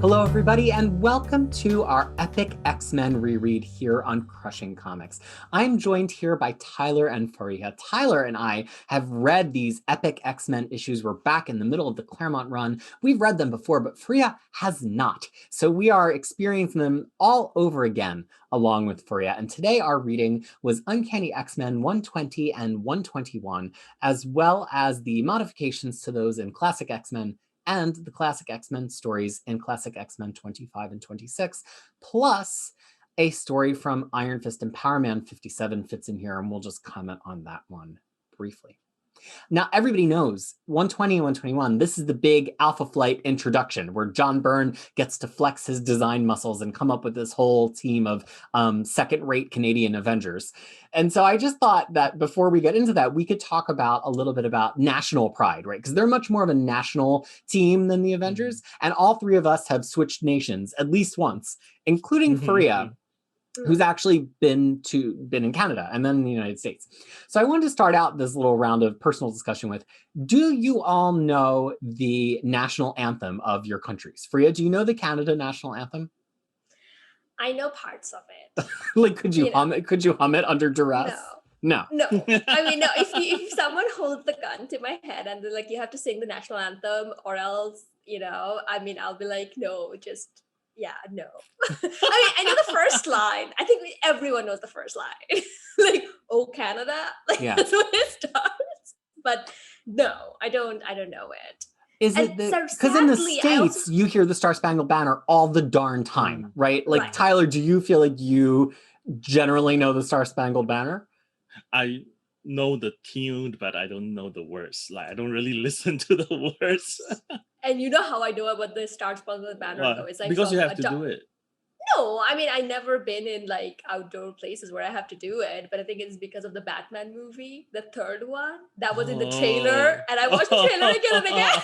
Hello, everybody, and welcome to our epic X-Men reread here on Crushing Comics. I'm joined here by Tyler and Fariha. Tyler and I have read these epic X-Men issues. We're back in the middle of the Claremont run. We've read them before, but Fariha has not. So we are experiencing them all over again along with Fariha. And today our reading was Uncanny X-Men 120 and 121, as well as the modifications to those in Classic X-Men and the Classic X-Men stories in Classic X-Men 25 and 26, plus a story from Iron Fist and Power Man 57 fits in here, and we'll just comment on that one briefly. Now, everybody knows 120 and 121, this is the big Alpha Flight introduction where John Byrne gets to flex his design muscles and come up with this whole team of second-rate Canadian Avengers. And so I just thought that before we get into that, we could talk about a little bit about national pride, right? Because they're much more of a national team than the Avengers. And all three of us have switched nations at least once, including Fariha, who's actually been in Canada and then in the United States. So I wanted to start out this little round of personal discussion with, do you all know the national anthem of your countries? Fariha, do you know the Canada national anthem? I know parts of it. Like, could you hum it? Could you hum it under duress? No. I mean, no. If someone holds the gun to my head and they're like, you have to sing the national anthem or else, I mean, I'll be like, no, just... Yeah, no. I mean, I know the first line. I think everyone knows the first line. Like, oh, Canada. Like, that's when it starts. But no, I don't know it. Is it because in the States, you hear the Star Spangled Banner all the darn time, right? Like, right. Tyler, do you feel like you generally know the Star Spangled Banner? I know the tune, but I don't know the words. Like, I don't really listen to the words. And you know how I know about the Star Spangled Banner, though? It's like because you have to do it. No, I mean, I've never been in like outdoor places where I have to do it, but I think it's because of the Batman movie, the third one, that was in the trailer, and I watched the trailer again and again.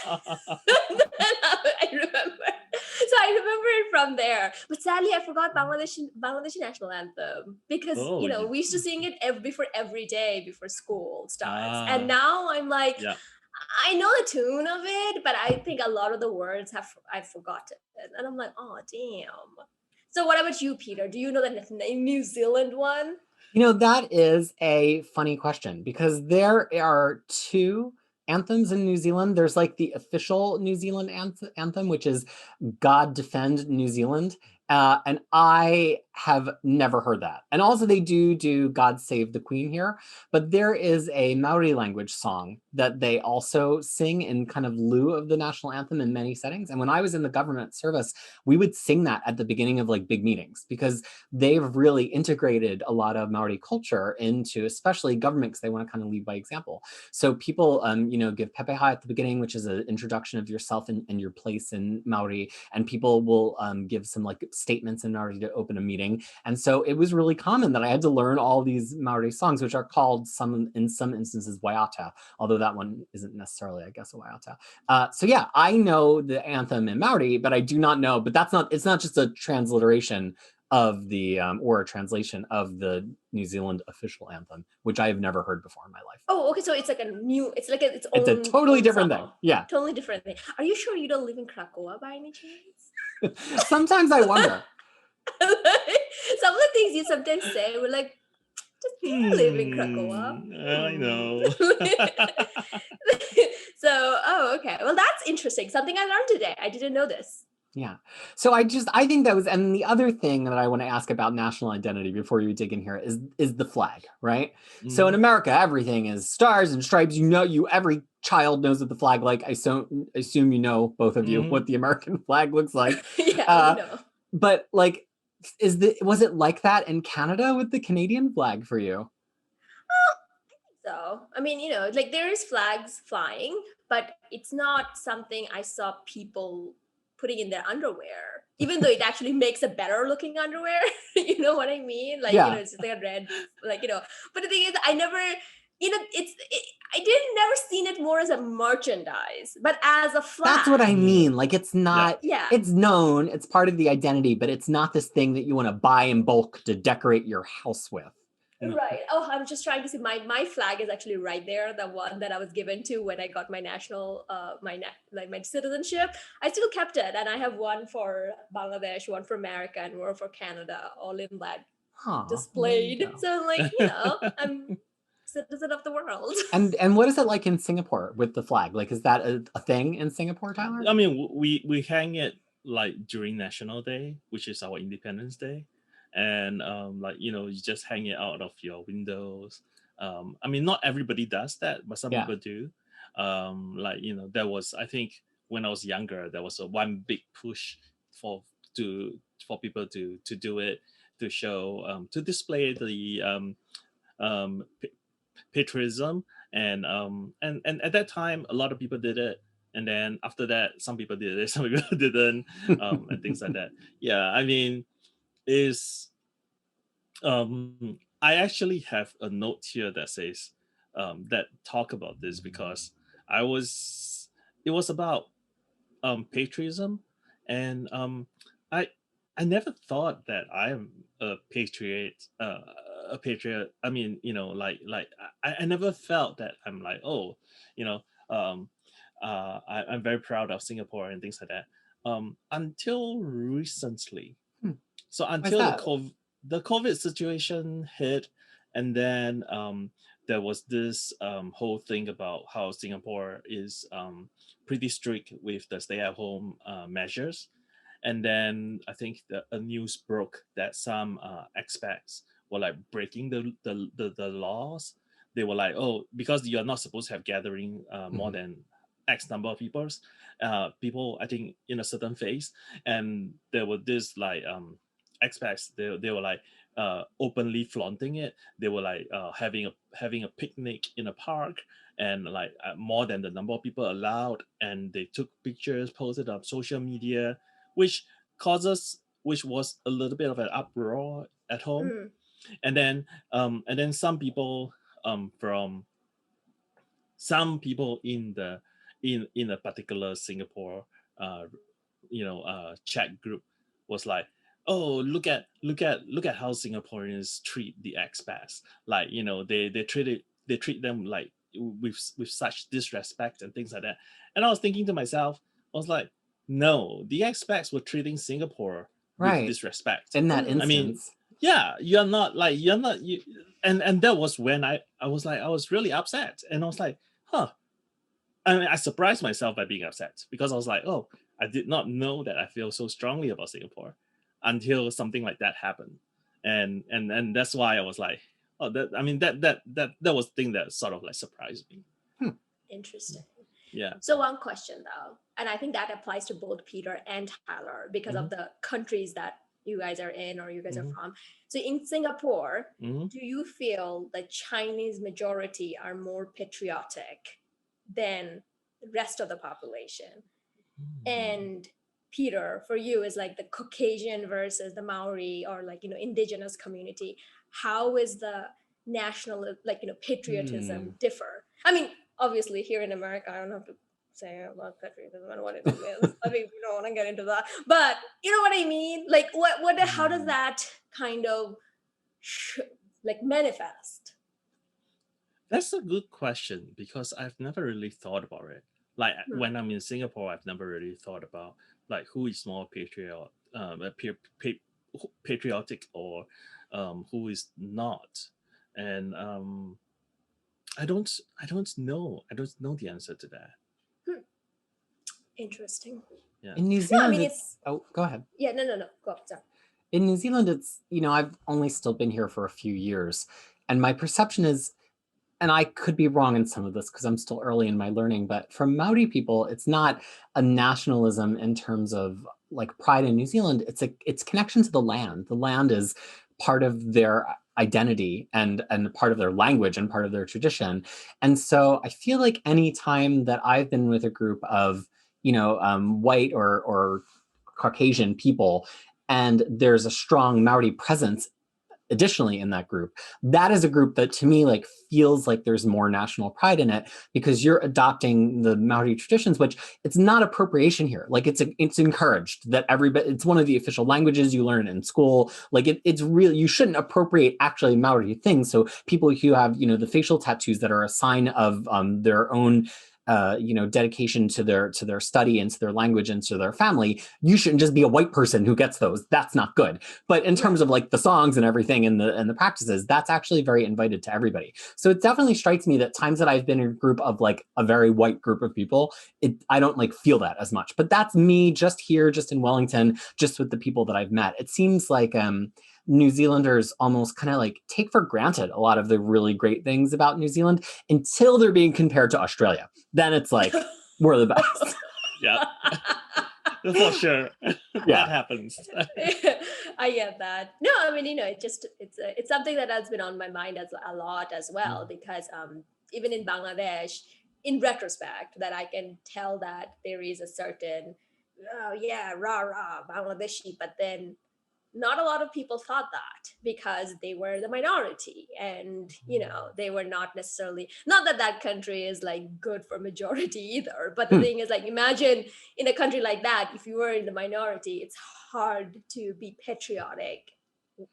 I remember. So I remember it from there. But sadly, I forgot Bangladeshi national anthem because, we used to sing it before every day before school starts. And now I'm like... Yeah. I know the tune of it, but I think a lot of the words I've forgotten. And I'm like, oh, damn. So what about you, Peter? Do you know the New Zealand one? That is a funny question because there are two anthems in New Zealand. There's like the official New Zealand anthem, which is God Defend New Zealand. And I have never heard that. And also they do God Save the Queen here, but there is a Maori language song that they also sing in kind of lieu of the national anthem in many settings. And when I was in the government service, we would sing that at the beginning of like big meetings because they've really integrated a lot of Maori culture into especially government because they want to kind of lead by example. So people, give pepeha at the beginning, which is an introduction of yourself and your place in Maori. And people will give some like statements in Maori to open a meeting. And so it was really common that I had to learn all these Maori songs, which are called in some instances waiata, although that one isn't necessarily, I guess, a waiata. So yeah, I know the anthem in Maori, but I do not know, but it's not just a transliteration of the, or a translation of the New Zealand official anthem, which I have never heard before in my life. Oh, okay. So it's like it's a totally different thing. Yeah. Totally different thing. Are you sure you don't live in Krakoa by any chance? Sometimes I wonder. Some of the things you sometimes say, we're like, just live in Krakoa. I know. So, okay. Well, that's interesting. Something I learned today. I didn't know this. Yeah. So I think that was, and the other thing that I want to ask about national identity before you dig in here is the flag, right? Mm-hmm. So in America, everything is stars and stripes. Every child knows what the flag like. I assume you know, both of you, what the American flag looks like. Yeah, I know. But like, was it like that in Canada with the Canadian flag for you? Well, I think so. I mean, like there is flags flying, but it's not something I saw people putting in their underwear, even though it actually makes a better looking underwear. You know what I mean? Like, it's like a red, like, but the thing is, I never, I didn't never seen it more as a merchandise, but as a flag. That's what I mean. Like, it's not, it's known, it's part of the identity, but it's not this thing that you want to buy in bulk to decorate your house with. Right. Oh, I'm just trying to see. My flag is actually right there. The one that I was given to when I got my national, my citizenship. I still kept it, and I have one for Bangladesh, one for America, and one for Canada, all in that Huh, displayed. there you go. So I'm like, I'm citizen of the world. And what is it like in Singapore with the flag? Like, is that a thing in Singapore, Tyler? I mean, we hang it like during National Day, which is our Independence Day, and like you just hang it out of your windows. I mean, not everybody does that, but some Yeah. people do. Like there was, I think when I was younger, there was a one big push for for people to do it, to show to display the pa- patriotism, and at that time a lot of people did it, and then after that some people did it, some people didn't, and things like that. Yeah, I mean, is I actually have a note here that says that talk about this, because I was it was about patriotism, and I I never thought that I am a patriot. A patriot. I mean, I never felt that I'm like, oh, you know, um, I'm very proud of Singapore and things like that. Until recently, Hmm. so Why's until that? the COVID situation hit, and then there was this whole thing about how Singapore is pretty strict with the stay-at-home measures, and then I think a news broke that some expats were like breaking the laws. They were like, oh, because you're not supposed to have gathering more Mhm. than X number of people, I think, in a certain phase, and there were this like expats. They were like openly flaunting it. They were like having a picnic in a park, and like more than the number of people allowed, and they took pictures, posted on social media, which which was a little bit of an uproar at home. Mm. And then from some people in in a particular Singapore uh chat group was like, oh, look at how Singaporeans treat the expats. Like, they treat them like with such disrespect and things like that. And I was thinking to myself, I was like, no, the expats were treating Singapore with Right. disrespect. In that Mhm. I mean, instance. yeah, you're not you and that was when I was like, I was really upset, and I was like, huh. I mean, I surprised myself by being upset, because I was like, oh, I did not know that I feel so strongly about Singapore until something like that happened. And that's why I was like, oh, that I mean, that was the thing that sort of like surprised me. Interesting. Yeah. So one question though, and I think that applies to both Peter and Tyler because of the countries that you guys are in or you guys are Mhm. from. So in Singapore, Hmm. do you feel the Chinese majority are more patriotic than the rest of the population? And Peter, for you, is like the Caucasian versus the Maori or like, indigenous community. How is the national, patriotism differ? I mean, obviously here in America, I don't have to say about patriotism and what it is. I mean, we don't want to get into that, but you know what I mean? Like how does that kind of manifest? That's a good question, because I've never really thought about it. Like, Hmm. when I'm in Singapore, I've never really thought about like who is more patriotic, or who is not. And I don't know. I don't know the answer to that. Hmm. Interesting. Yeah. In New No, I Zealand, mean, it's oh, go ahead. yeah, no. Go, sorry. In New Zealand, it's, I've only still been here for a few years. And my perception is, and I could be wrong in some of this because I'm still early in my learning, but for Maori people, it's not a nationalism in terms of like pride in New Zealand. It's connection to the land. The land is part of their identity and part of their language and part of their tradition. And so I feel like any time that I've been with a group of, white or Caucasian people, and there's a strong Maori presence, additionally in that group, that is a group that to me like feels like there's more national pride in it because you're adopting the Maori traditions, which it's not appropriation here. Like it's encouraged that everybody, it's one of the official languages, you learn it in school. Like it's really, you shouldn't appropriate actually Maori things. So people who have, you know, the facial tattoos that are a sign of their own dedication to their study and to their language and to their family, you shouldn't just be a white person who gets those. That's not good. But in terms of like the songs and everything and the practices, that's actually very invited to everybody. So it definitely strikes me that times that I've been in a group of like a very white group of people, I don't like feel that as much. But that's me just here, just in Wellington, just with the people that I've met. It seems like New Zealanders almost kind of like take for granted a lot of the really great things about New Zealand until they're being compared to Australia. Then it's like, we're the best. Yeah, for sure. Yeah. That happens. I get that. No, I mean, it's something that has been on my mind a lot as well, because even in Bangladesh, in retrospect, that I can tell that there is a certain, oh yeah, rah, Bangladeshi, but then not a lot of people thought that because they were the minority, and they were not necessarily, not that that country is like good for majority either, but the thing is, like, imagine in a country like that, if you were in the minority, it's hard to be patriotic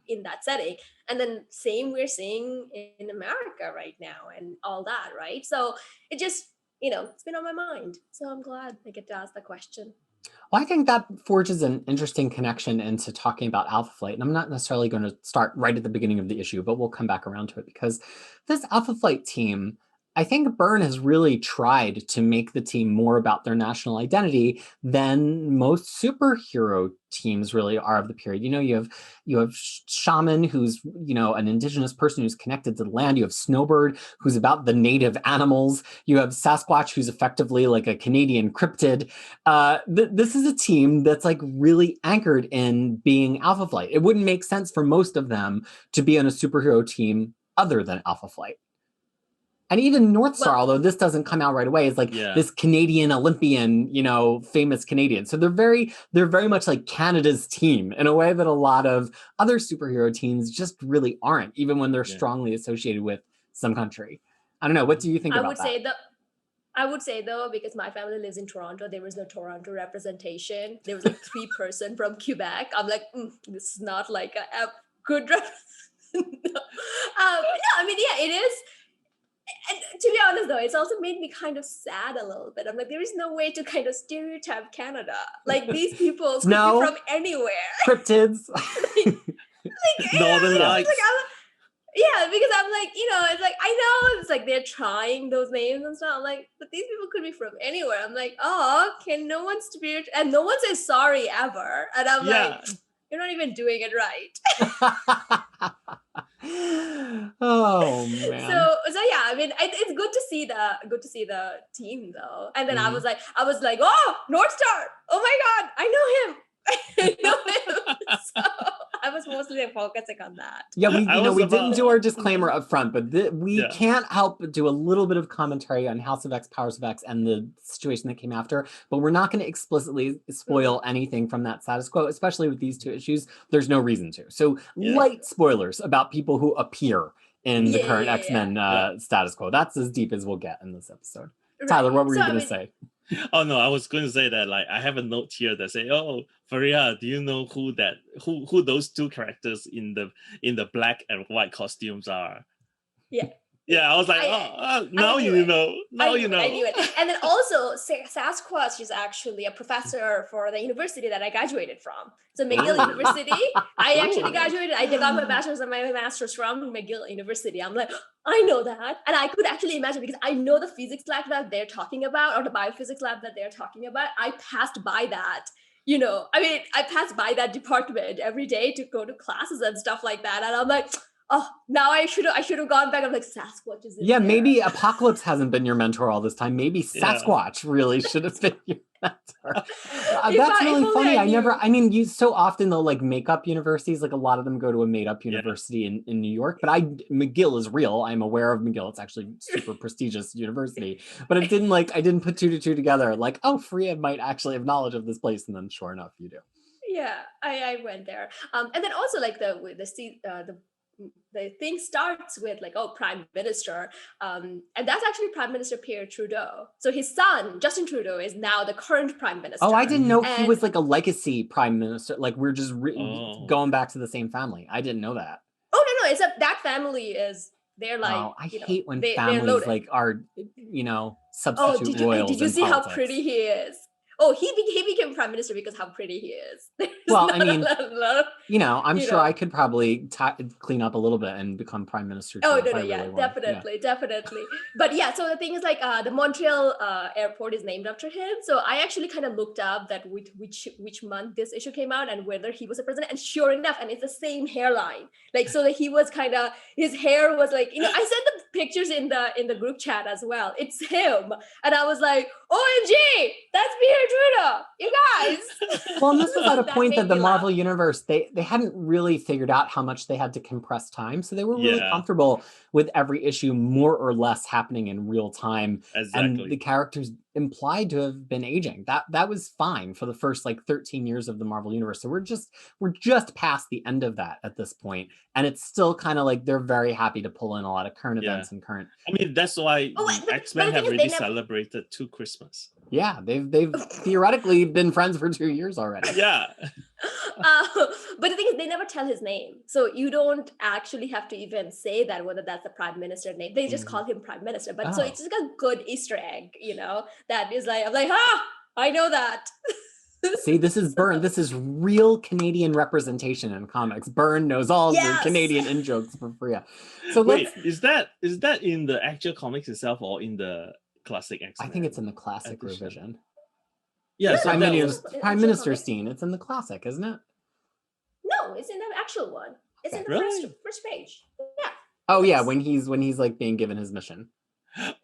in that setting. And then same we're seeing in America right now and all that, right? So it just, it's been on my mind, so I'm glad I get to ask the question. Well, I think that forges an interesting connection into talking about Alpha Flight. And I'm not necessarily going to start right at the beginning of the issue, but we'll come back around to it because this Alpha Flight team, I think Byrne has really tried to make the team more about their national identity than most superhero teams really are of the period. You have Shaman, who's, an indigenous person who's connected to the land. You have Snowbird, who's about the native animals. You have Sasquatch, who's effectively like a Canadian cryptid. This is a team that's like really anchored in being Alpha Flight. It wouldn't make sense for most of them to be on a superhero team other than Alpha Flight. And even North Star, although this doesn't come out right away, is like this Canadian Olympian, famous Canadian. So they're very much like Canada's team in a way that a lot of other superhero teams just really aren't, even when they're strongly associated with some country. I don't know. What do you think about that? I would say though, because my family lives in Toronto, there was no Toronto representation. There was like 3 person from Quebec. I'm like, this is not like a good representation. No, I mean, it is. And to be honest though, it's also made me kind of sad a little bit. I'm like, there is no way to kind of stereotype Canada. Like, these people could be from anywhere. Cryptids. Northern Lights. Because I'm like, it's like, I know it's like they're trying those names and stuff. I'm like, but these people could be from anywhere. I'm like, can no one and no one says sorry ever. And I'm like, you're not even doing it right. Oh man. So yeah, I mean, it's good to see the team though. And then I was like, oh, North Star. Oh my God, I know him. I know him. So I was mostly focusing on that. Yeah, we didn't do our disclaimer up front, but we can't help but do a little bit of commentary on House of X, Powers of X, and the situation that came after. But we're not going to explicitly spoil anything from that status quo, especially with these 2 issues. There's no reason to. So light spoilers about people who appear in the current X-Men status quo. That's as deep as we'll get in this episode. Right. Tyler, what were you going to say? Oh no, I was going to say that, like, I have a note here that say, "Oh, Fariha, do you know who those 2 characters in the black and white costumes are?" Yeah. Yeah, I was like, now you know. Now you know. I knew it. And then also, Sasquatch is actually a professor for the university that I graduated from. So McGill University. I actually graduated. I got my bachelor's and my master's from McGill University. I'm like, I know that. And I could actually imagine, because I know the physics lab that they're talking about, or the biophysics lab that they're talking about. I passed by that. I passed by that department every day to go to classes and stuff like that. And I'm like, oh, now I should have gone back. I'm like, Sasquatch is in there. Maybe Apocalypse hasn't been your mentor all this time. Maybe Sasquatch really should have been your mentor. That's really funny. You so often they'll like make up universities. Like a lot of them go to a made up university in New York. But McGill is real. I'm aware of McGill. It's actually super prestigious university. But I didn't put 2 to 2 together. Like, oh, Fariha might actually have knowledge of this place, and then sure enough, you do. Yeah, I went there. And then also like the the thing starts with like, oh, prime minister, and that's actually Prime Minister Pierre Trudeau. So his son Justin Trudeau is now the current prime minister. Oh, I didn't know he And was like a legacy prime minister. Like we're just Oh. going back to the same family. I didn't know that. no, it's that family is they're like, Oh, I hate when they're families loaded. like are, Oh, substitute royals. did you in see politics. how pretty he is? Oh, he became prime minister because how pretty he is. There's Well, not I mean, a lot of- I'm you sure know. I could probably clean up a little bit and become prime minister too. Oh if no, I yeah, really wanted. definitely. But yeah, so the thing is like the Montreal airport is named after him. So I actually kind of looked up that which month this issue came out and whether he was a president. And sure enough, and it's the same hairline. Like so that he was kind of his hair was like, I sent the pictures in the group chat as well. It's him, and I was like, OMG, that's Pierre Trudeau, you guys. Well, and this was at a That point made that the me Marvel laugh. Universe, they hadn't really figured out how much they had to compress time. So they were really Yeah. comfortable with every issue more or less happening in real time. And the Exactly. characters implied to have been aging. That was fine for the first like 13 years of the Marvel Universe. So we're just past the end of that at this point. And it's still kind of like they're very happy to pull in a lot of current Yeah. events and current. I mean, that's why Oh, the but X-Men the have thing is, already they never- celebrated 2 Christmas. Yeah, they've theoretically been friends for 2 years already. Yeah. But the thing is, they never tell his name, so you don't actually have to even say that whether that's the prime minister name. They just call him prime minister. But so Oh. it's like a good Easter egg, that is like I'm like, I know that. See, this is Byrne. This is real Canadian representation in comics. Byrne knows all the Yes. Canadian in-jokes for Fariha. So Wait, let's. is that in the actual comics itself or in the classic I X-Men? think it's in the classic edition. revision. Yeah, so Prime, that Minister's, was in Prime actual Minister's comics. scene. It's in the classic, isn't it? No, it's in the actual one. It's in the Really? first page. Yeah. Oh yeah, Yes. when he's like being given his mission,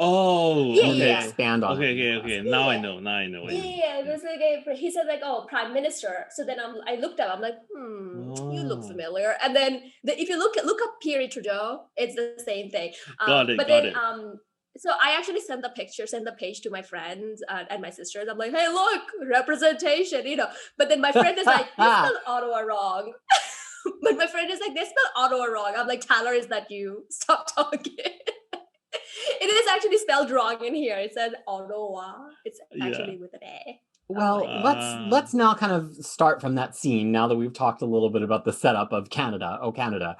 Oh, Yeah, and then they yeah. expand on it. in the Okay. classic. Now I Yeah. know. What you mean. Yeah, it was like he said like, oh, prime minister. So then I looked up. I'm like, you look Oh. familiar. And then if you look up Pierre Trudeau, it's the same thing. Got it. But then so I actually sent the page to my friends and my sisters. I'm like, hey, look, representation, But then my friend is like, they spelled Ottawa wrong. But my friend is like, they spelled Ottawa wrong. I'm like, Tyler, is that you? Stop talking. It is actually spelled wrong in here. It says Ottawa. It's actually with an A. Well, let's now kind of start from that scene. Now that we've talked a little bit about the setup of Canada, Canada.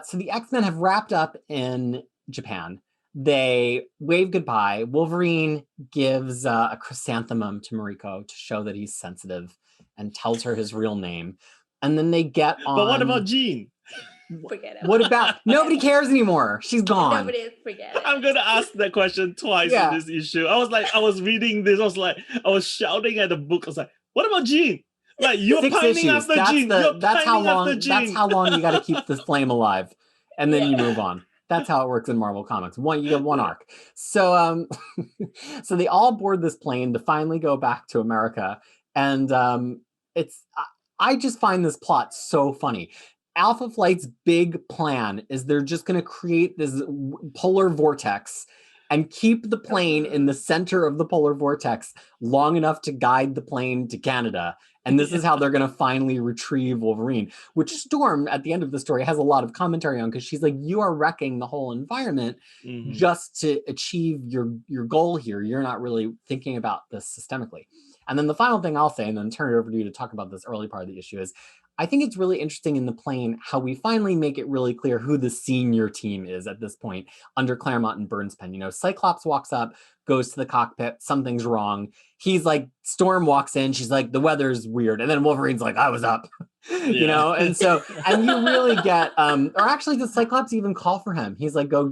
So the X-Men have wrapped up in Japan. They wave goodbye. Wolverine gives a chrysanthemum to Mariko to show that he's sensitive, and tells her his real name. And then they get on. But what about Jean? Forget it. What about nobody cares anymore? She's gone. Nobody forget it. I'm gonna ask that question twice Yeah. in this issue. I was reading this. I was shouting at the book. I was like, "What about Jean? Like you're 6 pining issues. after That's Jean. the You're that's how pining long after Jean." that's how long you got to keep this flame alive, and then you Yeah. move on. That's how it works in Marvel Comics. You get one arc. So so they all board this plane to finally go back to America, and I just find this plot so funny. Alpha Flight's big plan is they're just going to create this polar vortex and keep the plane in the center of the polar vortex long enough to guide the plane to Canada. And this is how they're going to finally retrieve Wolverine, which Storm at the end of the story has a lot of commentary on, because she's like, you are wrecking the whole environment Mhm. just to achieve your goal here. You're not really thinking about this systemically. And then the final thing I'll say, and then turn it over to you to talk about this early part of the issue, is I think it's really interesting in the plane how we finally make it really clear who the senior team is at this point under Claremont and Byrne's pen. Cyclops walks up, goes to the cockpit, something's wrong. He's like, Storm walks in, she's like, the weather's weird. And then Wolverine's like, I was up, and so, and you really get, or actually the Cyclops even call for him. He's like, go.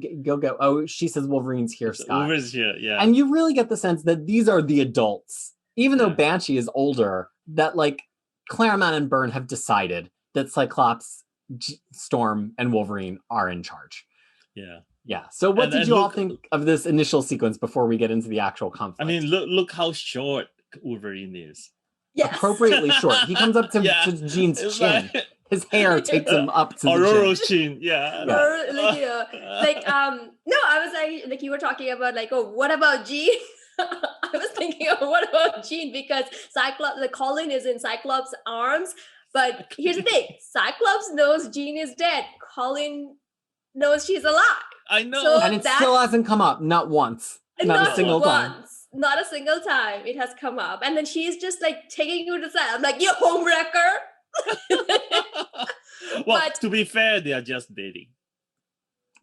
Oh, she says, Wolverine's here, Scott. Wolverine's here, yeah. And you really get the sense that these are the adults, even though Yeah. Banshee is older, that like Claremont and Byrne have decided that Cyclops, Storm, and Wolverine are in charge. Yeah. Yeah. So what And did then you all look- think of this initial sequence before we get into the actual conflict? I mean, look how short Wolverine is. Yes. Appropriately short. He comes up to, Yeah. to Jean's It's chin. like His hair takes him up to the chin. Aurora's chin. Yeah. Or no, I was like you were talking about like, oh, what about Jean? I was thinking of what about Jean, because Cyclops, the Colin is in Cyclops' arms. But here's the thing: Cyclops knows Jean is dead. Colin knows she's alive. I know. So And it that- still hasn't come up, not once. Not a single time. once. Not a single time it has come up. And then she's just like taking you to the side. I'm like, you homewrecker. Well, But- to be fair, they are just dating.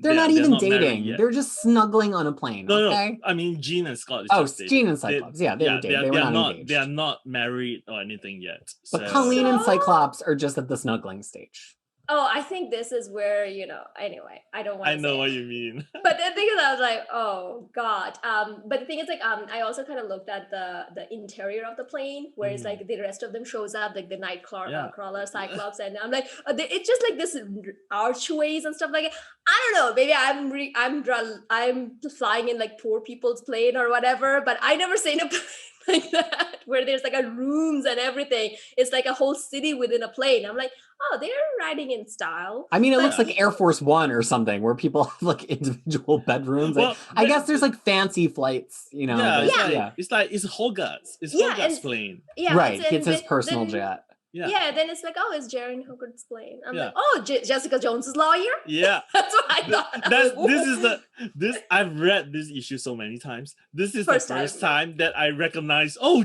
They're not even not married dating. yet. They're just snuggling on a plane. No, Okay. no. I mean, Jean and Scott. Is Oh, just dating. Jean and Cyclops. Yeah, they were dating. They were not engaged. They are not married or anything yet. But so- Colleen and So- Cyclops are just at the snuggling stage. Oh, I think this is where, anyway, I don't want to I know say what it. you mean. But the thing is, I was like, oh God. But the thing is, like, I also kind of looked at the interior of the plane, where it's like the rest of them shows up, like the night crawler, Cyclops, and I'm like, it's just like this archways and stuff like it. I don't know. Maybe I'm flying in like poor people's plane or whatever, but I never seen a plane like that where there's like a rooms and everything. It's like a whole city within a plane. I'm like, oh, they're riding in style. I mean, it But- looks like Air Force One or something, where people have like individual bedrooms. Well, I guess there's like fancy flights, Yeah, but- it's like it's Hogarth's. It's Yeah, Hogarth's and- plane. Yeah, right. and It's his then- personal then- jet. Yeah. Then it's like, oh, it's Jaren Hogarth's plane. I'm Yeah. like, oh, Jessica Jones's lawyer? Yeah. That's what I thought. This I've read this issue so many times. This is First the time. first time that I recognize, oh,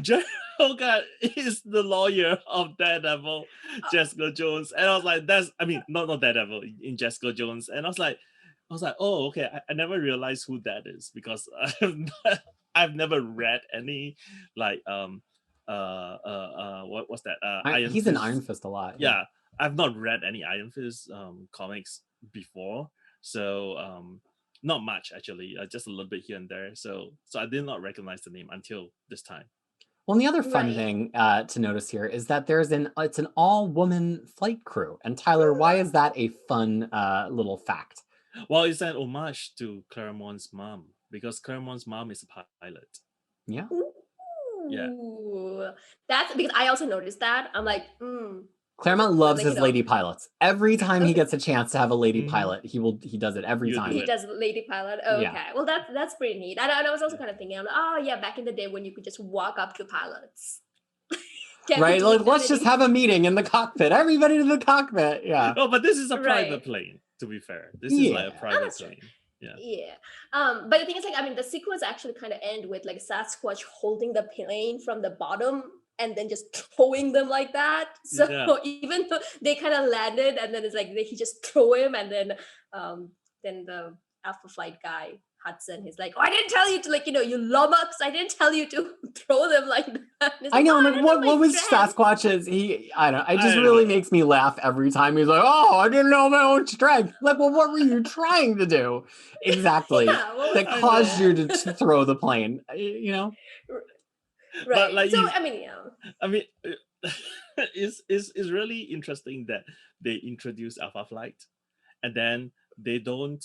Hogarth is the lawyer of Daredevil, Jessica Jones. And I was like, not Daredevil, in Jessica Jones. And I was like, oh, okay. I never realized who that is, because I've never read any like what was that? He's in Fist. Iron Fist a lot. Yeah, I've not read any Iron Fist comics before, so not much actually, just a little bit here and there. So I did not recognize the name until this time. Well, and the other fun Right. thing to notice here is that it's an all-woman flight crew. And Tyler, why is that a fun little fact? Well, it's an homage to Claremont's mom, because Claremont's mom is a pilot. Yeah. Yeah. Ooh. That's because I also noticed that. I'm like, Claremont loves Like, his lady pilots. Every time he Okay. gets a chance to have a lady Mhm. pilot, he does it every You time. do he it. does lady pilot. Oh, Yeah. okay. Well, that's pretty neat. And I was also kind of thinking, I'm like, oh yeah, back in the day when you could just walk up to pilots. Can't Right? you Like, do let's just anything? have a meeting in the cockpit. Everybody to the cockpit. Yeah. No, but this is a private Right. plane, to be fair. This is like a Yeah. private that's true. plane. Yeah. But the thing is, like, I mean, the sequence actually kind of end with like Sasquatch holding the plane from the bottom and then just throwing them like that. So Yeah. even though they kind of landed, and then it's like he just throw him, and then the Alpha Flight guy Hudson, he's like, oh, I didn't tell you to, like, you lummox, I didn't tell you to throw them like that. And it's I know. "Oh, I'm didn't like, know what my was strength." Sasquatch's? I don't know. It just I really don't know. makes me laugh every time. He's like, oh, I didn't know my own strength. Like, well, what were you trying to do? Exactly. Yeah, what That was- caused you to throw the plane. You know? Right. like, So you- I mean, I mean, it's really interesting that they introduce Alpha Flight, and then they don't.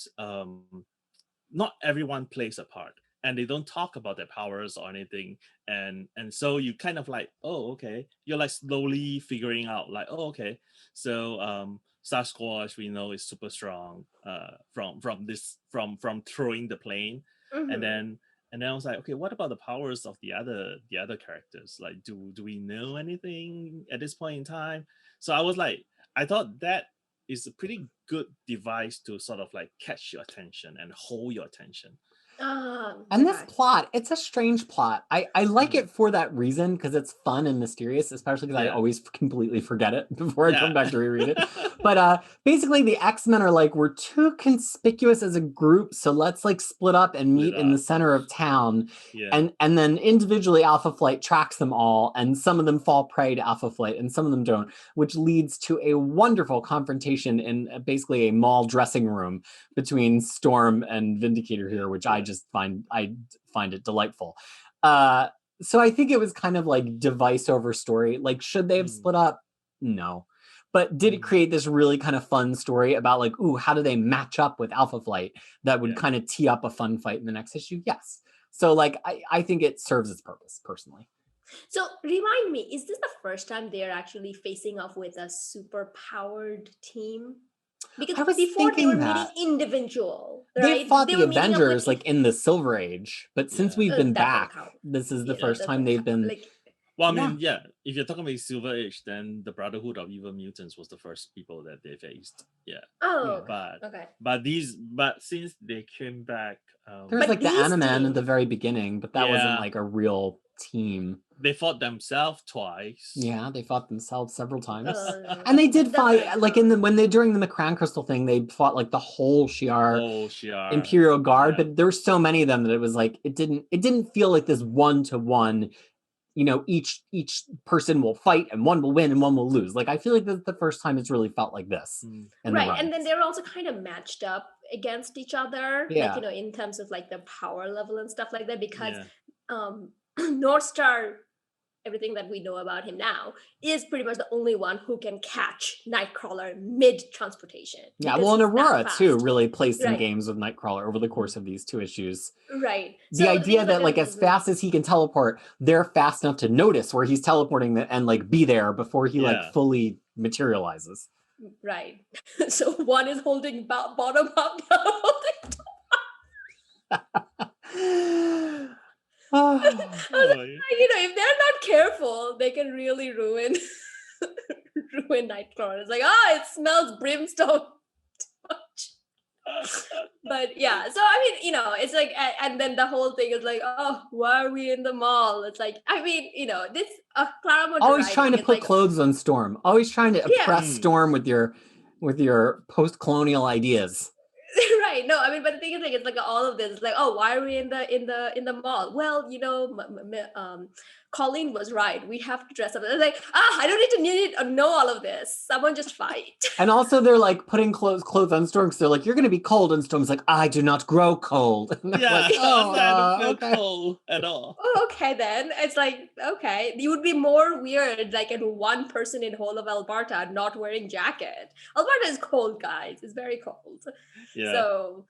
Not everyone plays a part, and they don't talk about their powers or anything, and so you kind of like, oh, okay, you're like slowly figuring out, like, oh, okay, so Sasquatch, we know, is super strong from throwing the plane, mhm. and then I was like, okay, what about the powers of the other characters? Like, do we know anything at this point in time? So I was like, I thought that is a pretty good device to sort of like catch your attention and hold your attention. And this okay. plot, it's a strange plot. I like Mhm. it for that reason, because it's fun and mysterious, especially because I Yeah. always completely forget it before I come Yeah. back to reread it. But basically the X-Men are like, we're too conspicuous as a group, so let's like split up and meet Split in the up. center of town. Yeah. And then individually Alpha Flight tracks them all, and some of them fall prey to Alpha Flight and some of them don't, which leads to a wonderful confrontation in basically a mall dressing room between Storm and Vindicator here, which I just find it delightful. So I think it was kind of like device over story. Like, should they have Mm. split up? No. But did it Mm. create this really kind of fun story about like, ooh, how do they match up with Alpha Flight that would Yeah. kind of tee up a fun fight in the next issue? Yes. So like I think it serves its purpose personally. So remind me, is this the first time they're actually facing off with a super powered team? Because I was before they thinking were that. meeting individual, They right? fought They the were meeting up Avengers with- like in the Silver Age, but since Yeah. we've been That don't back, count. this is the Yeah, first that time don't they've count. been like, Well, I mean, yeah, if you're talking about Silver Age, then the Brotherhood of Evil Mutants was the first people that they faced. Yeah. Oh, But okay. but since they came back, There's But like the these Animan two- at the very beginning, but that wasn't Yeah. like a real team. they fought themselves twice. Yeah, they fought themselves several times. no. And they did That's what I fight, like during the McCran Crystal thing, they fought like the whole Shi'ar Oh, Shi'ar. Imperial Guard, Yeah. but there were so many of them that it was like it didn't feel like this one-to-one, each person will fight and one will win and one will lose. Like I feel like that's the first time it's really felt like this. Mm. in the Right, run. and then they're also kind of matched up against each other, Yeah. like in terms of like the power level and stuff like that, because Yeah. North Star, everything that we know about him now, is pretty much the only one who can catch Nightcrawler mid-transportation. Yeah, because well, and he's that Aurora too fast. really plays some Right. games with Nightcrawler over the course of these 2 issues. Right. The idea that like as fast as he can teleport, they're fast enough to notice where he's teleporting and like be there before he like Yeah. fully materializes. Right. So one is holding bottom up, the other holding Oh. if they're not careful, they can really ruin Nightcrawler. It's like, it smells brimstone too much. But yeah, so I mean, it's like, and then the whole thing is like, why are we in the mall? It's like, I mean, this Claremont Always trying to writing is put like, clothes on Storm. Always trying to Yeah. oppress Storm with your post-colonial ideas. Right. No, I mean, but the thing is, like, it's like all of this. It's like, why are we in the mall? Well, Colleen was right. We have to dress up. It's like, I don't need to know all of this. Someone just fight. And also, they're like putting clothes on Storm because they're like, you're going to be cold, and Storm's like, I do not grow cold. And they're Yeah, like, I don't feel okay. cold at all. Okay, then it's like, okay, you would be more weird, like in one person in whole of Alberta not wearing jacket. Alberta is cold, guys. It's very cold. Yeah. So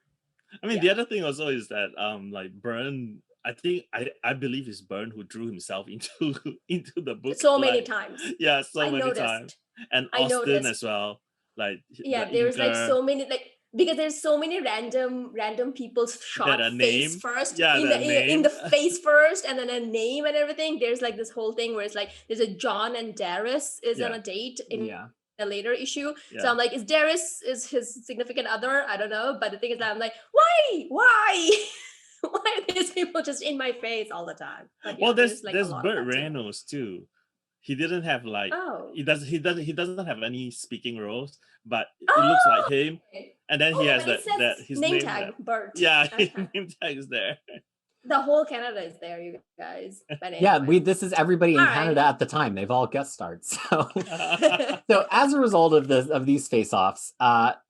I mean, yeah. the other thing also is that like Byrne, I believe it's Byrne who drew himself into the book so many like, times. Yeah, so I many noticed. times, and I Austin noticed. as well. Like Yeah, the there's like inker so many because there's so many random people's shot that a face name. first, Yeah, in that the name. face first, and then a name and everything. There's like this whole thing where it's like there's a John and Darius is on Yeah. a date in Yeah. a later issue. Yeah. So I'm like, is Darius is his significant other? I don't know, but the thing is that I'm like, why why are these people just in my face all the time? But, Well, there's like a lot of Burt that too. Reynolds too. He didn't have like he doesn't have any speaking roles, but it looks like him. Okay. And then he has but it says that his name name tag there. Bert. Yeah, his Okay. name tag is there. The whole Canada is there, you guys. But Yeah, anyway. this is everybody in All right. Canada at the time. They've all guest starred. So as a result of these face-offs,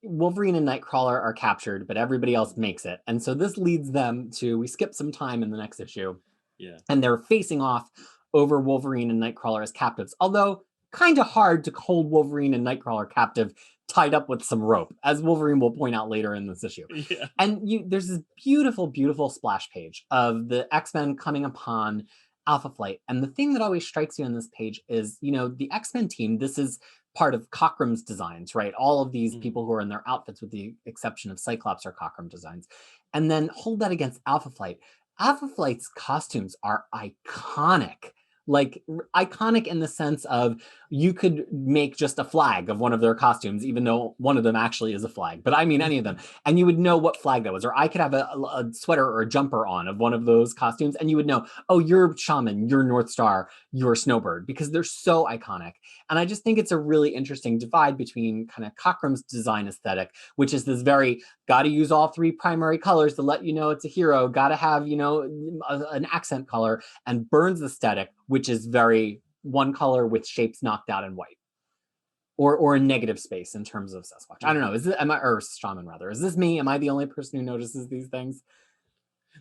Wolverine and Nightcrawler are captured, but everybody else makes it. And so this leads them to, we skip some time in the next issue. Yeah. And they're facing off over Wolverine and Nightcrawler as captives. Although kind of hard to hold Wolverine and Nightcrawler captive tied up with some rope, as Wolverine will point out later in this issue. Yeah. And there's this beautiful, beautiful splash page of the X-Men coming upon Alpha Flight. And the thing that always strikes you on this page is, the X-Men team, this is part of Cochrum's designs, right? All of these people who are in their outfits, with the exception of Cyclops, are Cochrum designs. And then hold that against Alpha Flight. Alpha Flight's costumes are iconic. Like iconic in the sense of you could make just a flag of one of their costumes, even though one of them actually is a flag. But I mean any of them. And you would know what flag that was. Or I could have a sweater or a jumper on of one of those costumes, and you would know, oh, you're Shaman, you're North Star, you're Snowbird, because they're so iconic. And I just think it's a really interesting divide between kind of Cochrum's design aesthetic, which is this very, got to use all 3 primary colors to let you know it's a hero, got to have, an accent color, and Byrne's aesthetic, which is very one color with shapes knocked out in white, or a negative space in terms of Sasquatch. I don't know. Or Shaman rather? Is this me? Am I the only person who notices these things?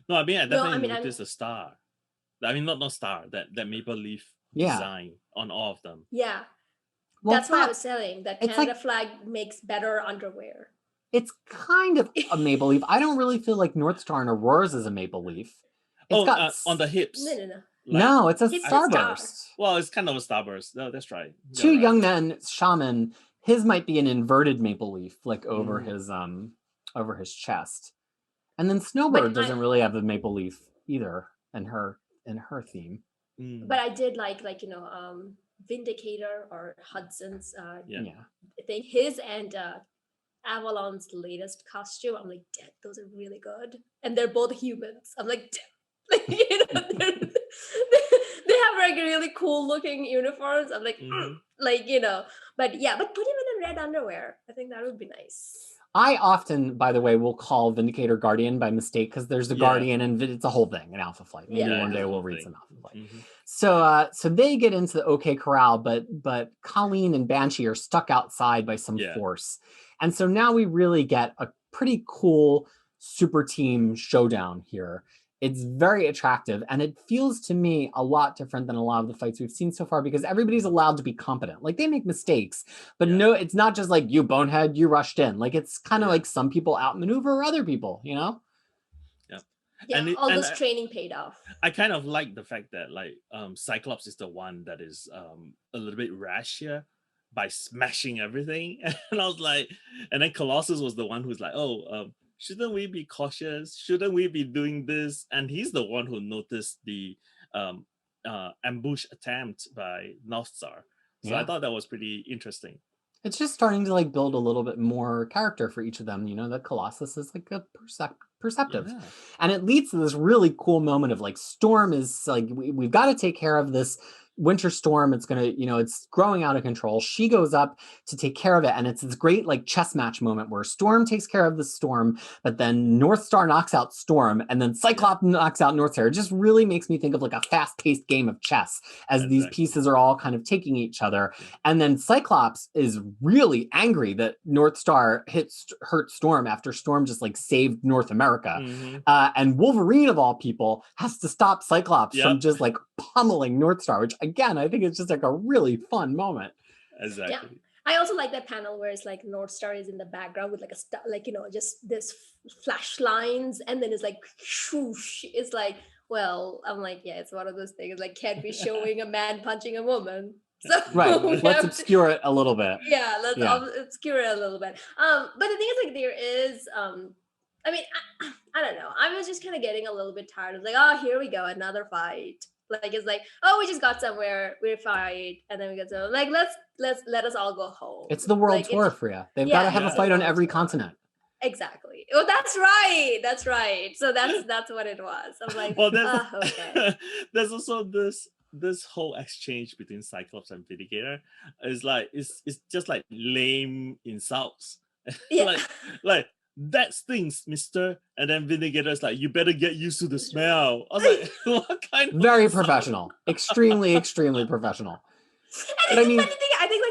No, I mean I definitely noticed a star. I mean not star, that maple leaf design on all of them. Yeah. Well, that's why I was saying that it's Canada flag makes better underwear. It's kind of a maple leaf. I don't really feel like North Star and Aurora's is a maple leaf. It's got on the hips. No. No, it's a It's a starburst. Well, it's kind of a starburst. No, that's right. Two You're young right. men, Shaman, his might be an inverted maple leaf, like over his chest. And then Snowbird doesn't really have the maple leaf either in her theme. But I did like Vindicator or Hudson's Yeah. thing, his and Avalon's latest costume. I'm like, damn, those are really good, and they're both humans. I'm like, damn. Like, they have like really cool looking uniforms. I'm like, like, but yeah, but put him in a red underwear. I think that would be nice. I often, by the way, will call Vindicator Guardian by mistake because there's the Guardian and it's a whole thing in Alpha Flight. Maybe one day we'll read some Alpha Flight. So they get into the OK Corral, but Colleen and Banshee are stuck outside by some force. And so now we really get a pretty cool super team showdown here. It's very attractive, and it feels to me a lot different than a lot of the fights we've seen so far because everybody's allowed to be competent. Like, they make mistakes, but no, it's not just like, you bonehead, you rushed in. Like, it's kind of like some people outmaneuver other people, Yeah, and all this training paid off. I kind of like the fact that Cyclops is the one that is a little bit rash here by smashing everything. And I was like, and then Colossus was the one who's like, shouldn't we be cautious? Shouldn't we be doing this? And he's the one who noticed the ambush attempt by Northstar. So I thought that was pretty interesting. It's just starting to build a little bit more character for each of them. That Colossus is a perceptive. And it leads to this really cool moment of Storm is we've got to take care of this winter storm. It's gonna, it's growing out of control. She goes up to take care of it, and it's this great chess match moment where Storm takes care of the storm, but then Northstar knocks out Storm, and then Cyclops knocks out Northstar. It just really makes me think of a fast-paced game of chess as these pieces are all kind of taking each other. And then Cyclops is really angry that Northstar hurt Storm after Storm just saved North America. And Wolverine of all people has to stop Cyclops from just pummeling Northstar, which again, I think it's just a really fun moment. Exactly. Yeah. I also like that panel where it's Northstar is in the background with just this flash lines, and then it's swoosh. It's well, I'm it's one of those things can't be showing a man punching a woman. So let's obscure it a little bit. Yeah, let's obscure it a little bit. But the thing is there is I mean, I don't know. I was just kind of getting a little bit tired of here we go, another fight. It's we just got somewhere, we fight, and then we get to let us all go home. It's the world tour, Fariha. They've got to have a fight on every continent. Exactly. Oh, that's right. So that's what it was. I'm well, okay. There's also this whole exchange between Cyclops and Vindicator is it's just lame insults. That stinks, mister. And then Vindicator's you better get used to the smell. I was what kind of very professional. Extremely, extremely professional. And it's funny thing, I think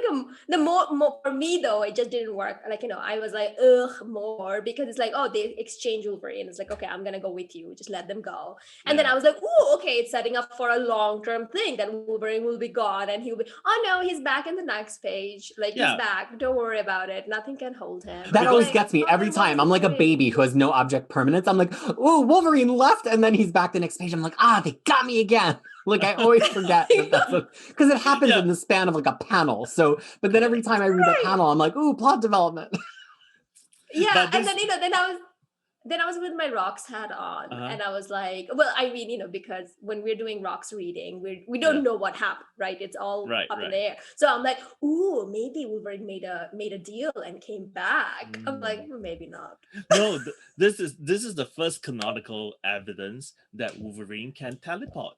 the more for me though, it just didn't work. I was ugh, more, because it's they exchange Wolverine. It's okay, I'm gonna go with you, just let them go. And then I was ooh, okay, it's setting up for a long-term thing that Wolverine will be gone and he'll be, oh no, he's back in the next page. He's back. Don't worry about it. Nothing can hold him. That always gets me every time. I'm like a baby who has no object permanence. I'm ooh, Wolverine left, and then he's back the next page. I'm they got me again. I always forget that's because it happens in the span of a panel. So, but then every time I read a panel, I'm ooh, plot development. Yeah, and then I was with my Rocks hat on, and I was well, I mean, because when we're doing Rocks reading, we don't know what happened, right? It's all up in the air. So I'm ooh, maybe Wolverine made a deal and came back. I'm maybe not. No, this is the first canonical evidence that Wolverine can teleport.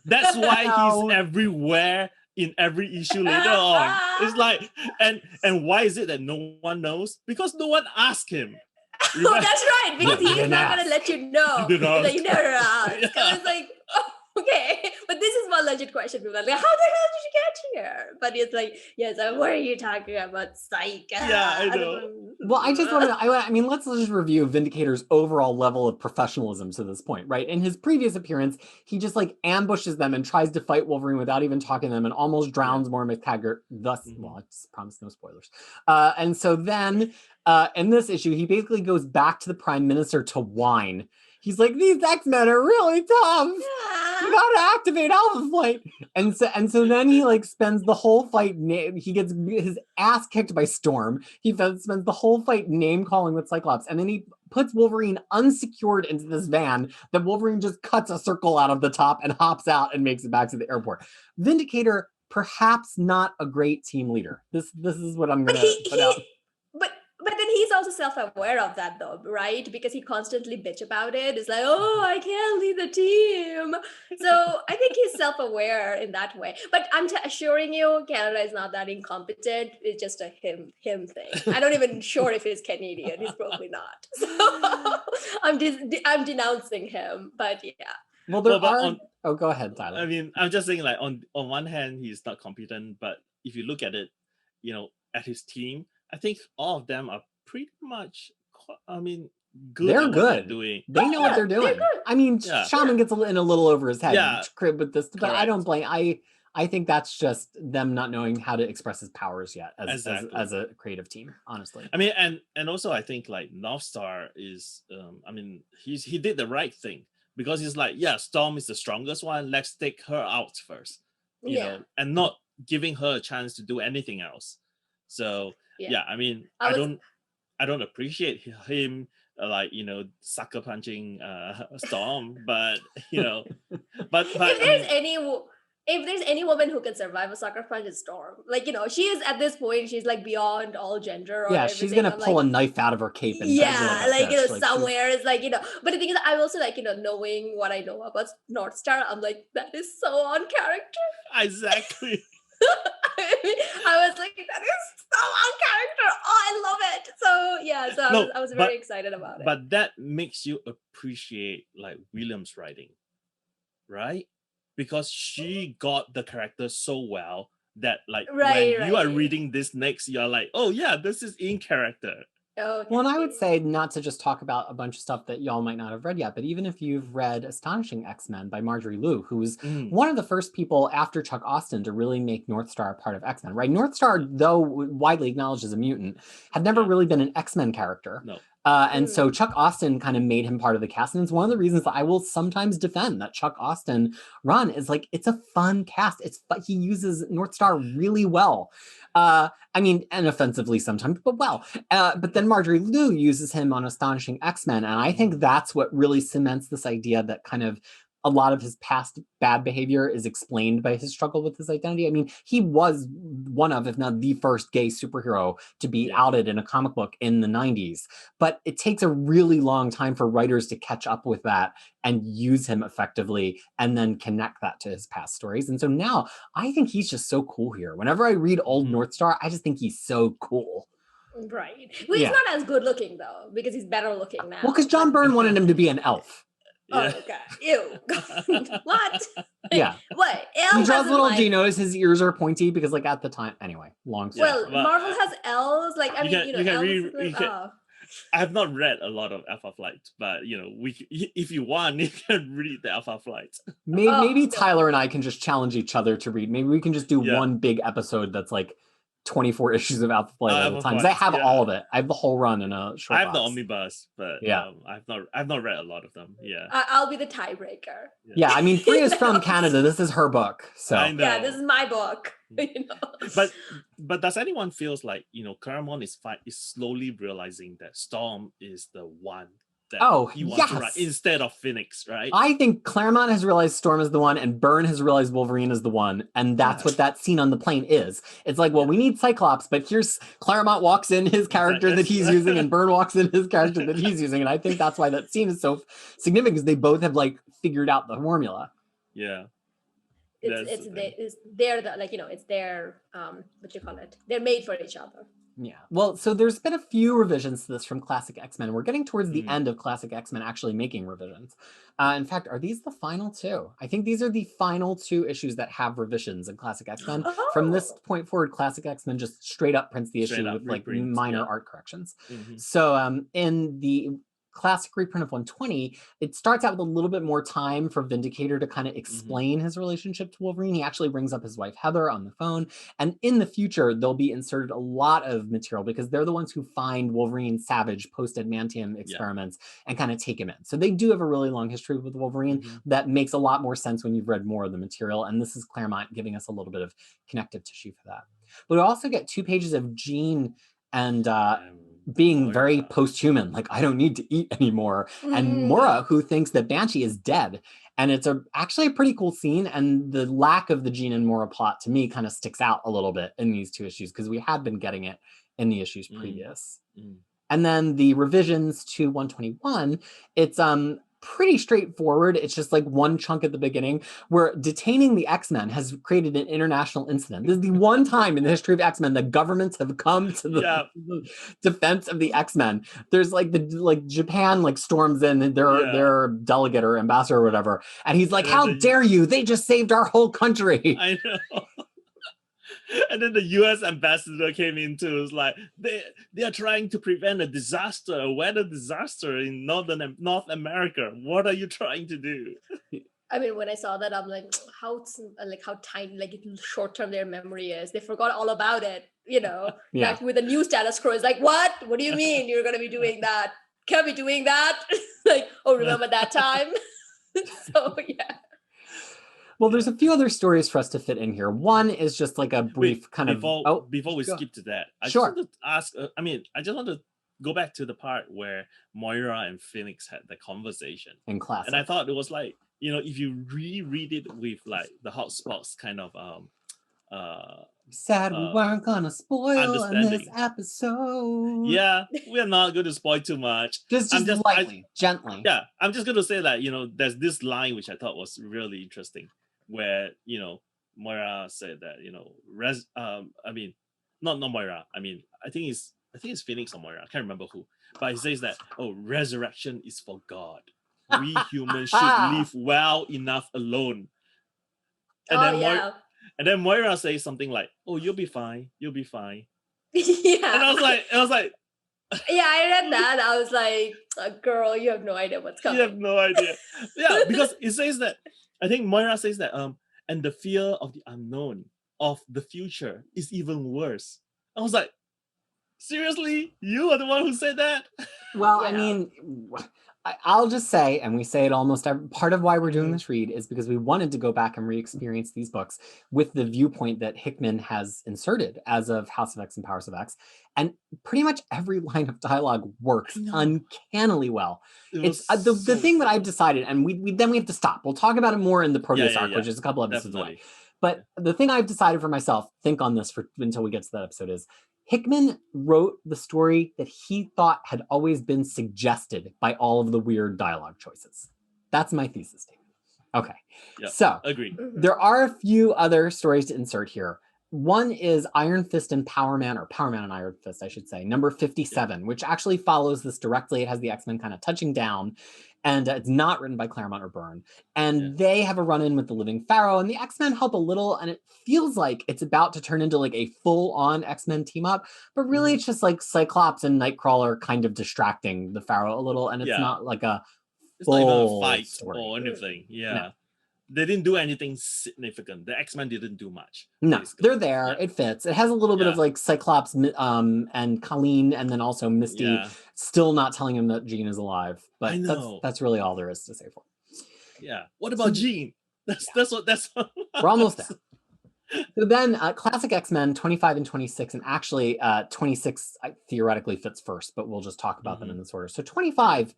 That's why he's everywhere in every issue later on. It's and why is it that no one knows? Because no one asked him. Oh, that's right, because he's not going to let you know. You never asked. It's okay, but this is one legit question. People are how the hell did you get here? But it's yes, what are you talking about? Psych. Yeah, I know. Well, I just want to, I mean, let's just review Vindicator's overall level of professionalism to this point, right? In his previous appearance, he just ambushes them and tries to fight Wolverine without even talking to them and almost drowns Moira McTaggart, thus, well, I just promise no spoilers. And so then in this issue, he basically goes back to the Prime Minister to whine. He's these X-Men are really tough. Yeah. You gotta activate Alpha Flight. And so then he like spends the whole fight, he gets his ass kicked by Storm. He spends the whole fight name calling with Cyclops, and then he puts Wolverine unsecured into this van that Wolverine just cuts a circle out of the top and hops out and makes it back to the airport. Vindicator, perhaps not a great team leader. This is what I'm gonna put out. But then he's also self-aware of that though, right? Because he constantly bitch about it. It's like, oh, I can't lead the team. So I think he's self-aware in that way. But I'm assuring you, Canada is not that incompetent. It's just a him thing. I'm not even sure if he's Canadian. He's probably not. So I'm denouncing him. But yeah. Well, go ahead, Tyler. I mean, I'm just saying, like, on one hand, he's not competent, but if you look at it, at his team, I think all of them are pretty much, good. They're at what good. they're doing. They know what they're doing. I mean, Shaman gets in a little over his head crib with this, but correct. I don't blame. I think that's just them not knowing how to express his powers yet as a creative team, honestly. I mean, and also I think like Northstar is, he did the right thing because he's like, yeah, Storm is the strongest one. Let's take her out first, you know, and not giving her a chance to do anything else. So I don't appreciate him sucker punching Storm, but if there's any woman who can survive a sucker punch, it's Storm. Like, she is at this point, she's like beyond all gender. Or she's gonna pull a knife out of her cape and somewhere. It's like, but the thing is, I'm also like, knowing what I know about Northstar, I'm like, that is so on character. Exactly. I was like, that is so on character. Oh, I love it. So I was very excited about it. But that makes you appreciate like Williams' writing, right? Because she got the character so well that like when you are reading this next, you're like, oh yeah, this is in character. Okay. Well, and I would say not to just talk about a bunch of stuff that y'all might not have read yet, but even if you've read Astonishing X-Men by Marjorie Liu, who was one of the first people after Chuck Austen to really make Northstar a part of X-Men, right? Northstar, though widely acknowledged as a mutant, had never really been an X-Men character. No. So Chuck Austen kind of made him part of the cast. And it's one of the reasons that I will sometimes defend that Chuck Austen run is like, it's a fun cast. He uses Northstar really well. And offensively sometimes, but well. But then Marjorie Liu uses him on Astonishing X-Men. And I think that's what really cements this idea that kind of a lot of his past bad behavior is explained by his struggle with his identity. I mean, he was one of, if not the first gay superhero to be outed in a comic book in the 90s. But it takes a really long time for writers to catch up with that and use him effectively and then connect that to his past stories. And so now I think he's just so cool here. Whenever I read old Northstar, I just think he's so cool. Right. Well, he's not as good looking though, because he's better looking now. Well, because John Byrne wanted him to be an elf. Yeah. Oh, okay. Ew. What? Yeah. What? He draws little. Do you notice his ears are pointy? Because like at the time, anyway, long story. Well, Marvel has elves. Like I have not read a lot of Alpha Flight, but if you want, you can read the Alpha Flight. Maybe Tyler and I can just challenge each other to read. Maybe we can just do one big episode that's like 24 issues of Alpha Flight at a time. I have all of it. I have the whole run in a short I have box. the omnibus, but I've not read a lot of them. Yeah. I'll be the tiebreaker. Yeah, I mean, Fariha's from Canada. This is her book. So yeah, this is my book. But does anyone feels like Claremont is slowly realizing that Storm is the one that he wants to write instead of Phoenix, right? I think Claremont has realized Storm is the one and Byrne has realized Wolverine is the one, and that's what that scene on the plane is. It's like, well, we need Cyclops, but here's Claremont walks in his character that he's using and Byrne walks in his character that he's using, and I think that's why that scene is so significant, because they both have like figured out the formula. Yeah. It's their what you call it, they're made for each other. Yeah. Well, so there's been a few revisions to this from Classic X-Men. We're getting towards the end of Classic X-Men actually making revisions. In fact, are these the final two? I think these are the final two issues that have revisions in Classic X-Men. From this point forward, Classic X-Men just straight up prints the issue with like minor art corrections. So in the classic reprint of 120, it starts out with a little bit more time for Vindicator to kind of Mm-hmm. explain his relationship to Wolverine. He actually brings up his wife Heather on the phone. And in the future, they'll be inserted a lot of material because they're the ones who find Wolverine Savage post-adamantium experiments and kind of take him in. So they do have a really long history with Wolverine that makes a lot more sense when you've read more of the material. And this is Claremont giving us a little bit of connective tissue for that. But we also get 2 pages of Jean and being very post-human, like, I don't need to eat anymore. And Mora, who thinks that Banshee is dead. And it's actually a pretty cool scene. And the lack of the Jean and Mora plot to me kind of sticks out a little bit in these 2 issues because we had been getting it in the issues previous. And then the revisions to 121, it's pretty straightforward. It's just like one chunk at the beginning where detaining the X-Men has created an international incident. This is the one time in the history of X-Men that governments have come to the defense of the X-Men. There's like Japan like storms in their delegate or ambassador or whatever, and he's like, "How dare you? They just saved our whole country." I know. And then the U.S. ambassador came in too. It's like they are trying to prevent a disaster, a weather disaster in North America. What are you trying to do? I mean, when I saw that, I'm like, how tiny, like short term their memory is. They forgot all about it, you know. Like with the new status quo, it's like, what? What do you mean you're gonna be doing that? Can't be doing that. Like, oh, remember that time? So yeah. Well, there's a few other stories for us to fit in here. One is just like a brief before we skip to that, I just want to ask. I just want to go back to the part where Moira and Phoenix had the conversation in class, and I thought it was like, you know, if you reread it with like the hot spots kind of sad we weren't gonna spoil in this episode. Yeah, we're not going to spoil too much. Just lightly, gently. Yeah, I'm just going to say that, you know, there's this line which I thought was really interesting, where, you know, Moira said that, you know, not Moira. I mean, I think it's Phoenix or Moira. I can't remember who, but he says that, oh, resurrection is for God. We humans should live well enough alone. And then Moira says something like, "Oh, you'll be fine. You'll be fine." Yeah. And I was like, yeah, I read that. I was like, girl, you have no idea what's coming. You have no idea. Yeah, because it says that, I think Moira says that, and the fear of the unknown, of the future, is even worse. I was like, seriously? You are the one who said that? Well, I mean, I'll just say, and we say it almost every part of why we're doing this read is because we wanted to go back and re-experience these books with the viewpoint that Hickman has inserted as of House of X and Powers of X. And pretty much every line of dialogue works uncannily well. It's the thing that I've decided, and we have to stop. We'll talk about it more in the Proteus arc, which is a couple episodes away. But the thing I've decided for myself, think on this until we get to that episode, is Hickman wrote the story that he thought had always been suggested by all of the weird dialogue choices. That's my thesis statement. Okay. Yep. So agreed. There are a few other stories to insert here. One is Iron Fist and Power Man and Iron Fist, I should say, number 57, which actually follows this directly. It has the X-Men kind of touching down, and it's not written by Claremont or Byrne. And they have a run-in with the Living Pharaoh, and the X-Men help a little, and it feels like it's about to turn into like a full-on X-Men team-up, but really it's just like Cyclops and Nightcrawler kind of distracting the Pharaoh a little, and it's not like a it's not even a fight story or anything. Yeah. No. They didn't do anything significant. The X-Men didn't do much. No, they're there. It fits. It has a little bit of like Cyclops and Colleen, and then also Misty still not telling him that Jean is alive. But I know. that's really all there is to say for it. Yeah. What about Jean? That's what. We're almost there. So then classic X-Men 25 and 26, and actually 26 theoretically fits first, but we'll just talk about them in this order. So 25.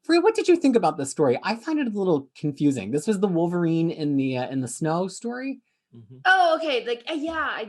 Fariha, what did you think about this story? I find it a little confusing. This was the Wolverine in the snow story. Oh, okay. Like, I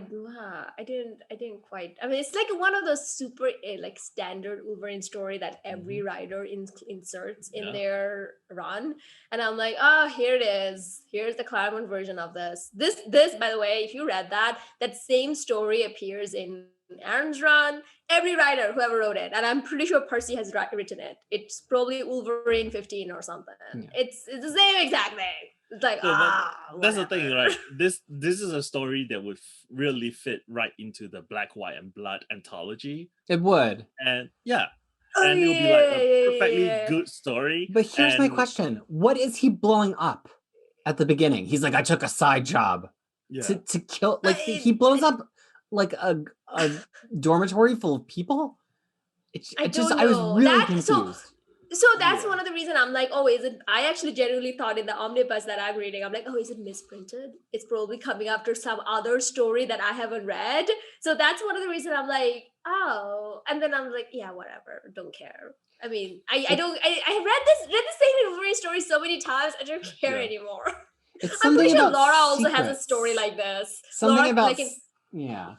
didn't quite. I mean, it's like one of those super like standard Wolverine story that every writer inserts in their run, and I'm like, oh, here it is. Here's the Claremont version of this. This, by the way, if you read that same story appears in Aaron's run. Every writer who ever wrote it, and I'm pretty sure Percy has written it. It's probably Wolverine 15 or something. Yeah. It's the same exact thing. It's like that's the thing, right? This is a story that would really fit right into the Black, White, and Blood anthology. It would, and and it'll be like a perfectly good story. But here's my and- question. What is he blowing up at the beginning? He's like, I took a side job Yeah. to kill. Like he blows up like a dormitory full of people. I don't I was know. really That- so- confused. So that's Yeah. one of the reasons I'm like, oh, is it? I actually genuinely thought in the omnibus that I'm reading, I'm like, oh, is it misprinted? It's probably coming after some other story that I haven't read. So that's one of the reasons I'm like, oh, and then I'm like, yeah, whatever, don't care. I mean, I have read the same Wolverine story so many times, I don't care Yeah. anymore. It's I'm something pretty sure about Laura also has a secrets. story like this. Something Laura, about like yeah.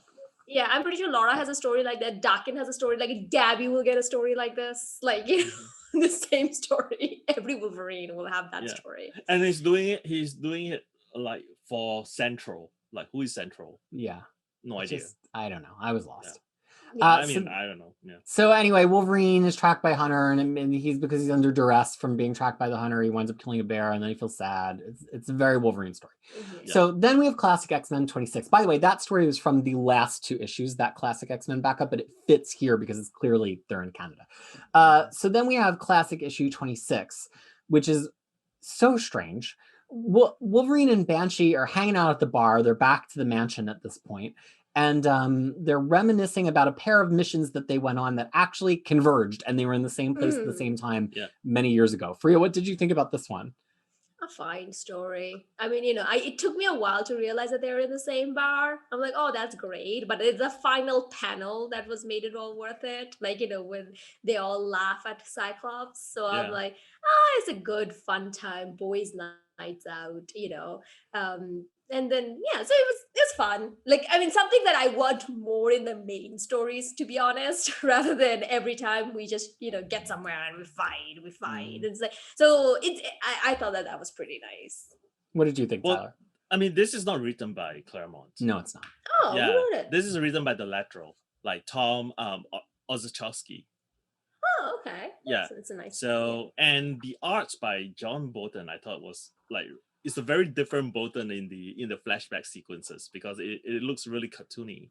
yeah, I'm pretty sure Laura has a story like that. Dakin has a story like it. Gabby will get a story like this. Like, you know, the same story. Every Wolverine will have that Yeah. story. And he's doing it like for Central. Like, who is Central? Yeah. No idea. I don't know. I was lost. Yeah. I mean, I don't know. Yeah. So anyway, Wolverine is tracked by Hunter, and because he's under duress from being tracked by the Hunter, he winds up killing a bear, and then he feels sad. It's a very Wolverine story. Mhm. So then we have Classic X-Men 26. By the way, that story was from the last 2 issues, that Classic X-Men backup, but it fits here because it's clearly they're in Canada. So then we have Classic issue 26, which is so strange. Wolverine and Banshee are hanging out at the bar. They're back to the mansion at this point. And they're reminiscing about a pair of missions that they went on that actually converged, and they were in the same place at the same time many years ago. Fariha, what did you think about this one? A fine story. I mean, you know, it took me a while to realize that they were in the same bar. I'm like, oh, that's great. But it's the final panel that was made it all worth it. Like, you know, when they all laugh at Cyclops. So I'm like, it's a good fun time, boys' nights out, you know. And then so it was fun. Like, I mean, something that I want more in the main stories, to be honest, rather than every time we just, you know, get somewhere and we fight. It's like, so I thought that was pretty nice. What did you think, Tyler? I mean, this is not written by Claremont. No, it's not. Oh, who wrote it? This is written by the lateral, like Tom Orzechowski. Oh, okay. Yeah. It's a nice. So, and the arts by John Bolton, I thought was like, it's a very different Bolton in the flashback sequences because it looks really cartoony.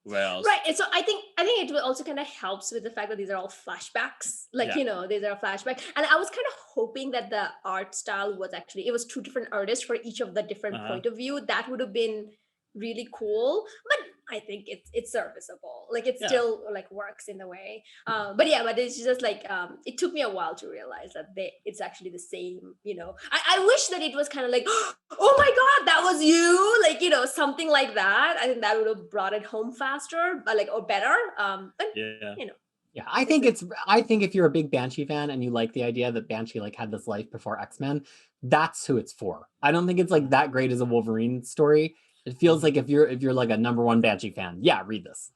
Whereas, right, and so I think it will also kind of helps with the fact that these are all flashbacks. Like, you know, these are flashbacks, and I was kind of hoping that the art style was actually, it was 2 different artists for each of the different point of view. That would have been really cool, but I think it's serviceable. Like, it still like works in a way. But it's just like it took me a while to realize that it's actually the same. You know, I wish that it was kind of like, oh my god, that was you, like, you know, something like that. I think that would have brought it home faster, but like, or better. But you know. Yeah, I think if you're a big Banshee fan and you like the idea that Banshee like had this life before X-Men, that's who it's for. I don't think it's like that great as a Wolverine story. It feels like if you're like a #1 Banshee fan, read this.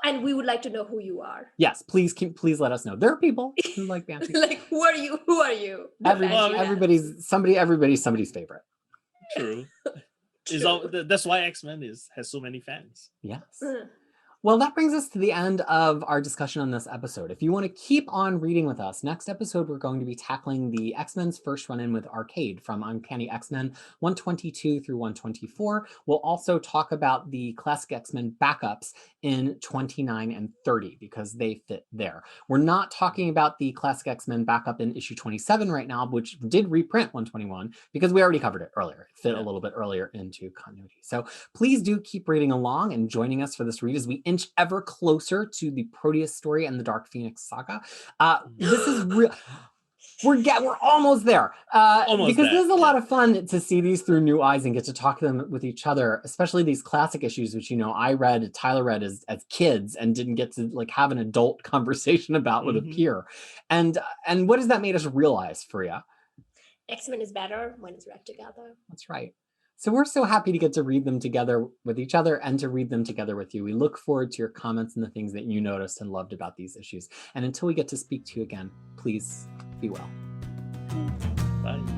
And we would like to know who you are. Yes, please let us know. There are people who like Banshee. Like, who are you? Who are you? Everybody's somebody's favorite. True. That's why X-Men has so many fans. Yes. Well, that brings us to the end of our discussion on this episode. If you want to keep on reading with us, next episode we're going to be tackling the X-Men's first run-in with Arcade from Uncanny X-Men 122 through 124. We'll also talk about the Classic X-Men backups in 29 and 30 because they fit there. We're not talking about the Classic X-Men backup in issue 27 right now, which did reprint 121 because we already covered it earlier. It fit a little bit earlier into continuity. So please do keep reading along and joining us for this read as we inch ever closer to the Proteus story and the Dark Phoenix saga. This is real. We're almost there. Because this is a lot of fun to see these through new eyes and get to talk to them with each other, especially these classic issues, which, you know, Tyler read as kids and didn't get to like have an adult conversation about with a peer. And what has that made us realize, Fariha? X-Men is better when it's read together. That's right. So we're so happy to get to read them together with each other and to read them together with you. We look forward to your comments and the things that you noticed and loved about these issues. And until we get to speak to you again, please be well. Bye.